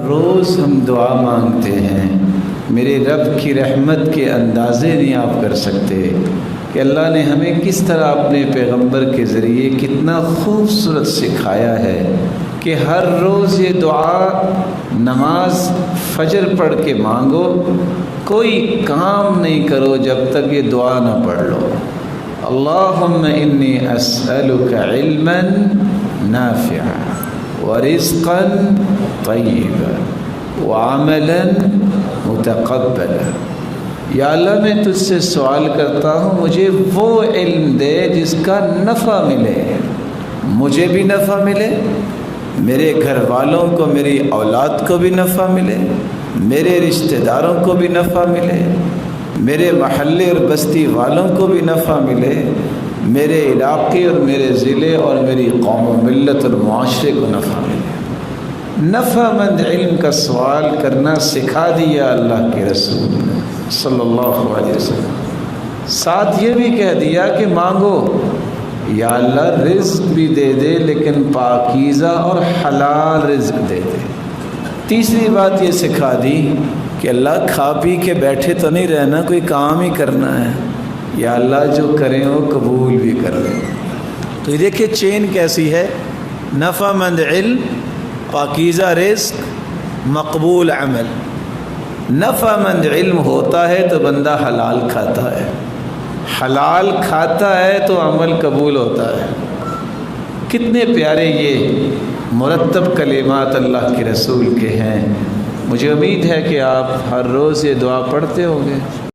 روز ہم دعا مانگتے ہیں، میرے رب کی رحمت کے اندازے نہیں آپ کر سکتے کہ اللہ نے ہمیں کس طرح اپنے پیغمبر کے ذریعے کتنا خوبصورت سکھایا ہے کہ ہر روز یہ دعا نماز فجر پڑھ کے مانگو، کوئی کام نہیں کرو جب تک یہ دعا نہ پڑھ لو۔ اللہم انی اسألک علما نافعا ورزقا طیبا وعملا متقبلا۔ یا اللہ میں تجھ سے سوال کرتا ہوں مجھے وہ علم دے جس کا نفع ملے، مجھے بھی نفع ملے، میرے گھر والوں کو، میری اولاد کو بھی نفع ملے، میرے رشتہ داروں کو بھی نفع ملے، میرے محلے اور بستی والوں کو بھی نفع ملے، میرے علاقے اور میرے ضلع اور میری قوم و ملت اور معاشرے کو نفع ملے۔ نفع مند علم کا سوال کرنا سکھا دیا اللہ کے رسول صلی اللہ علیہ وسلم۔ ساتھ یہ بھی کہہ دیا کہ مانگو یا اللہ رزق بھی دے دے لیکن پاکیزہ اور حلال رزق دے دے۔ تیسری بات یہ سکھا دی کہ اللہ کھا پی کے بیٹھے تو نہیں رہنا، کوئی کام ہی کرنا ہے، یا اللہ جو کریں وہ قبول بھی کر لیں۔ تو یہ دیکھیں چین کیسی ہے، نفع مند علم، پاکیزہ رزق، مقبول عمل۔ نفع مند علم ہوتا ہے تو بندہ حلال کھاتا ہے، حلال کھاتا ہے تو عمل قبول ہوتا ہے۔ کتنے پیارے یہ مرتب کلمات اللہ کے رسول کے ہیں۔ مجھے امید ہے کہ آپ ہر روز یہ دعا پڑھتے ہوں گے۔